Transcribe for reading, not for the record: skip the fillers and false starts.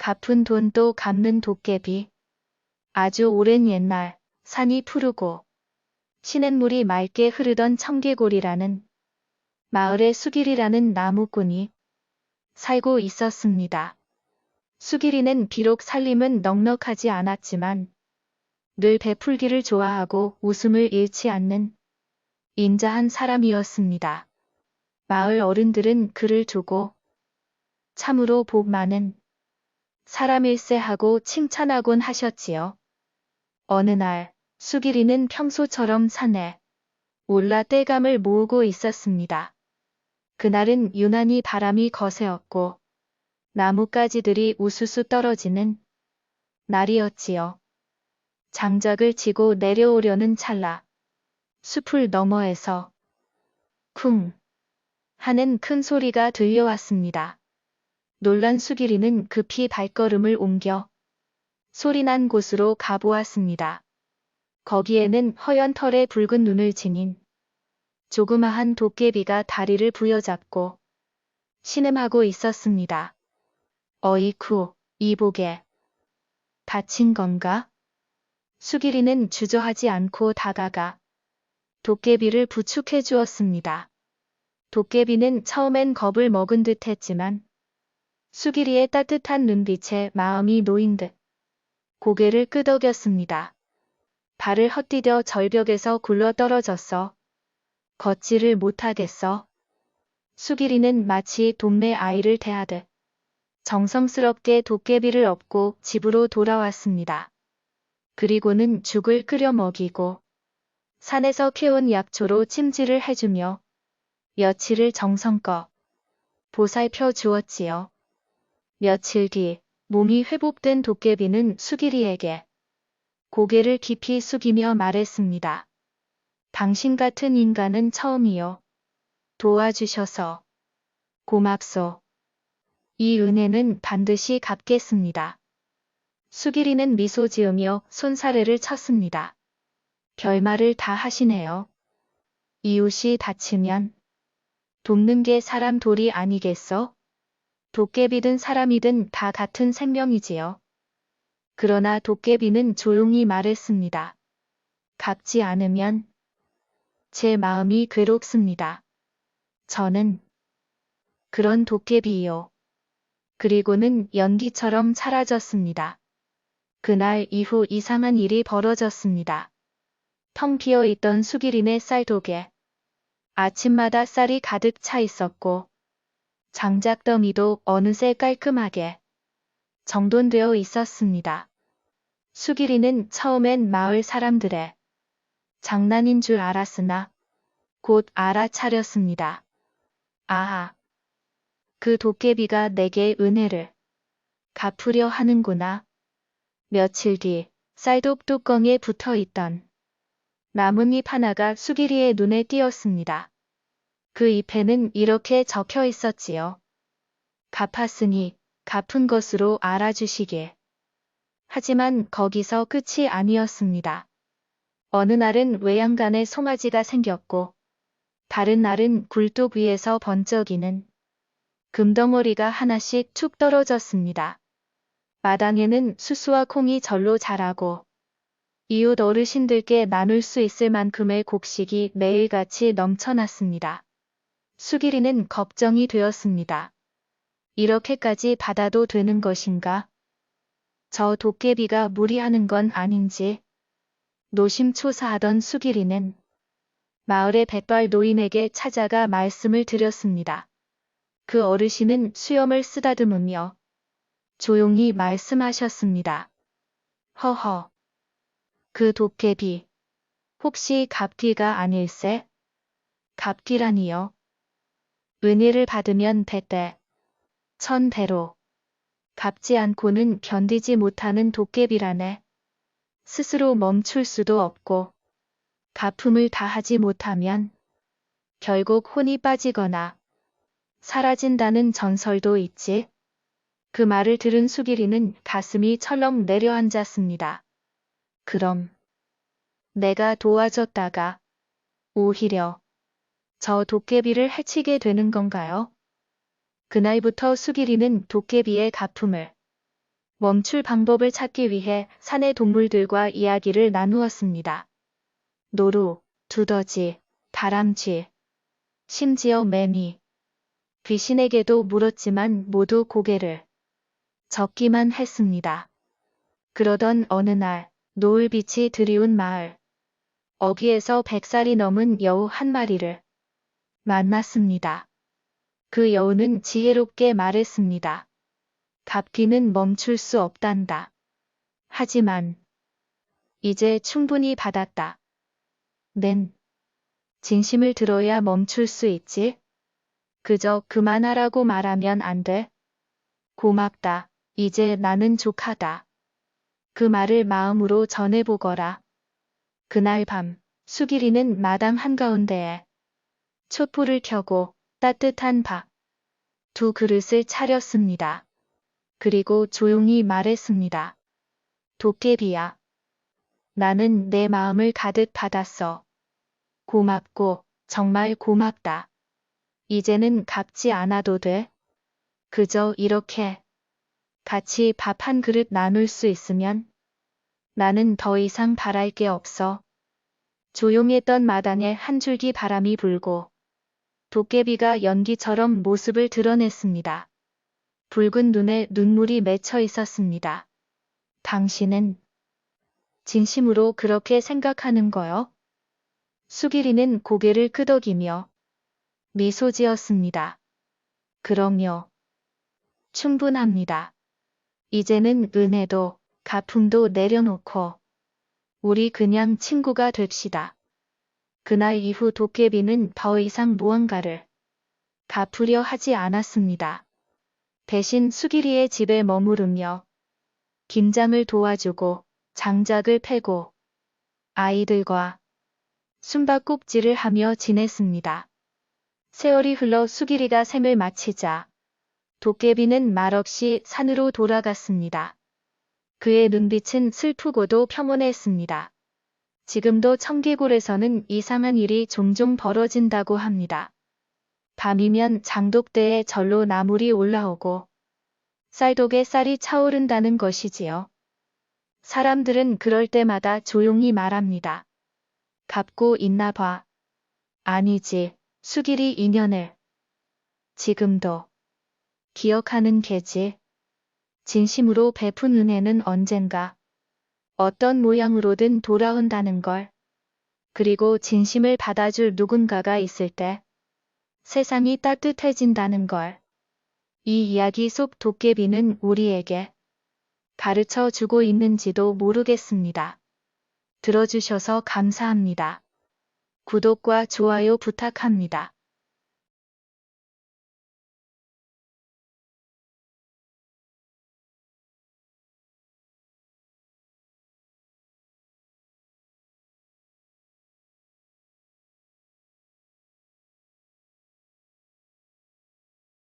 갚은 돈 또 갚는 도깨비. 아주 오랜 옛날, 산이 푸르고 시냇물이 맑게 흐르던 청개골이라는 마을에 수길이라는 나무꾼이 살고 있었습니다. 수길이는 비록 살림은 넉넉하지 않았지만 늘 베풀기를 좋아하고 웃음을 잃지 않는 인자한 사람이었습니다. 마을 어른들은 그를 두고 참으로 복 많은 사람일세 하고 칭찬하곤 하셨지요. 어느 날 수길이는 평소처럼 산에 올라 땔감을 모으고 있었습니다. 그날은 유난히 바람이 거세었고 나뭇가지들이 우수수 떨어지는 날이었지요. 장작을 지고 내려오려는 찰나 숲을 너머에서 쿵 하는 큰 소리가 들려왔습니다. 놀란 수길이는 급히 발걸음을 옮겨 소리난 곳으로 가보았습니다. 거기에는 허연 털에 붉은 눈을 지닌 조그마한 도깨비가 다리를 부여잡고 신음하고 있었습니다. 어이쿠, 이보게. 다친 건가? 수길이는 주저하지 않고 다가가 도깨비를 부축해 주었습니다. 도깨비는 처음엔 겁을 먹은 듯 했지만 수길이의 따뜻한 눈빛에 마음이 놓인 듯 고개를 끄덕였습니다. 발을 헛디뎌 절벽에서 굴러 떨어졌어. 걷지를 못하겠어. 수길이는 마치 동네 아이를 대하듯 정성스럽게 도깨비를 업고 집으로 돌아왔습니다. 그리고는 죽을 끓여 먹이고 산에서 캐온 약초로 찜질을 해주며 며칠을 정성껏 보살펴 주었지요. 며칠 뒤 몸이 회복된 도깨비는 수길이에게 고개를 깊이 숙이며 말했습니다. 당신 같은 인간은 처음이요. 도와주셔서 고맙소. 이 은혜는 반드시 갚겠습니다. 수길이는 미소 지으며 손사래를 쳤습니다. 별말을 다 하시네요. 이웃이 다치면 돕는 게 사람 도리 아니겠어? 도깨비든 사람이든 다 같은 생명이지요. 그러나 도깨비는 조용히 말했습니다. 갚지 않으면 제 마음이 괴롭습니다. 저는 그런 도깨비요. 그리고는 연기처럼 사라졌습니다. 그날 이후 이상한 일이 벌어졌습니다. 텅 비어 있던 수길이네 쌀독에 아침마다 쌀이 가득 차 있었고 장작더미도 어느새 깔끔하게 정돈되어 있었습니다. 수길이는 처음엔 마을 사람들의 장난인 줄 알았으나 곧 알아차렸습니다. 아하, 그 도깨비가 내게 은혜를 갚으려 하는구나. 며칠 뒤 쌀독 뚜껑에 붙어있던 나뭇잎 하나가 수길이의 눈에 띄었습니다. 그 잎에는 이렇게 적혀 있었지요. 갚았으니 갚은 것으로 알아주시길. 하지만 거기서 끝이 아니었습니다. 어느 날은 외양간에 송아지가 생겼고 다른 날은 굴뚝 위에서 번쩍이는 금덩어리가 하나씩 툭 떨어졌습니다. 마당에는 수수와 콩이 절로 자라고 이웃 어르신들께 나눌 수 있을 만큼의 곡식이 매일같이 넘쳐났습니다. 수길이는 걱정이 되었습니다. 이렇게까지 받아도 되는 것인가? 저 도깨비가 무리하는 건 아닌지 노심초사하던 수길이는 마을의 백발 노인에게 찾아가 말씀을 드렸습니다. 그 어르신은 수염을 쓰다듬으며 조용히 말씀하셨습니다. 허허. 그 도깨비. 혹시 갑귀가 아닐세? 갑귀라니요. 은혜를 받으면 백배, 천배로 갚지 않고는 견디지 못하는 도깨비라네. 스스로 멈출 수도 없고 갚음을 다하지 못하면 결국 혼이 빠지거나 사라진다는 전설도 있지. 그 말을 들은 수길이는 가슴이 철렁 내려앉았습니다. 그럼 내가 도와줬다가 오히려 저 도깨비를 해치게 되는 건가요? 그날부터 수길이는 도깨비의 갚음을 멈출 방법을 찾기 위해 산의 동물들과 이야기를 나누었습니다. 노루, 두더지, 다람쥐, 심지어 매미. 귀신에게도 물었지만 모두 고개를 젓기만 했습니다. 그러던 어느 날 노을빛이 드리운 마을. 어귀에서 100살이 넘은 여우 한 마리를 만났습니다. 그 여우는 지혜롭게 말했습니다. 갑기는 멈출 수 없단다. 하지만 이제 충분히 받았다. 낸 진심을 들어야 멈출 수 있지. 그저 그만하라고 말하면 안 돼. 고맙다. 이제 나는 족하다. 그 말을 마음으로 전해보거라. 그날 밤 수길이는 마당 한가운데에 촛불을 켜고 따뜻한 밥 두 그릇을 차렸습니다. 그리고 조용히 말했습니다. 도깨비야. 나는 내 마음을 가득 받았어. 고맙고 정말 고맙다. 이제는 갚지 않아도 돼. 그저 이렇게 같이 밥 한 그릇 나눌 수 있으면 나는 더 이상 바랄 게 없어. 조용했던 마당에 한 줄기 바람이 불고 도깨비가 연기처럼 모습을 드러냈습니다. 붉은 눈에 눈물이 맺혀 있었습니다. 당신은 진심으로 그렇게 생각하는 거요? 수길이는 고개를 끄덕이며 미소 지었습니다. 그럼요. 충분합니다. 이제는 은혜도 가품도 내려놓고 우리 그냥 친구가 됩시다. 그날 이후 도깨비는 더 이상 무언가를 갚으려 하지 않았습니다. 대신 수길이의 집에 머무르며 김장을 도와주고 장작을 패고 아이들과 숨바꼭질을 하며 지냈습니다. 세월이 흘러 수길이가 생을 마치자 도깨비는 말없이 산으로 돌아갔습니다. 그의 눈빛은 슬프고도 평온했습니다. 지금도 청개골에서는 이상한 일이 종종 벌어진다고 합니다. 밤이면 장독대에 절로 나물이 올라오고 쌀독에 쌀이 차오른다는 것이지요. 사람들은 그럴 때마다 조용히 말합니다. 갚고 있나 봐. 아니지, 수길이 인연을 지금도 기억하는 게지. 진심으로 베푼 은혜는 언젠가 어떤 모양으로든 돌아온다는 걸. 그리고 진심을 받아줄 누군가가 있을 때 세상이 따뜻해진다는 걸. 이 이야기 속 도깨비는 우리에게 가르쳐 주고 있는지도 모르겠습니다. 들어주셔서 감사합니다. 구독과 좋아요 부탁합니다.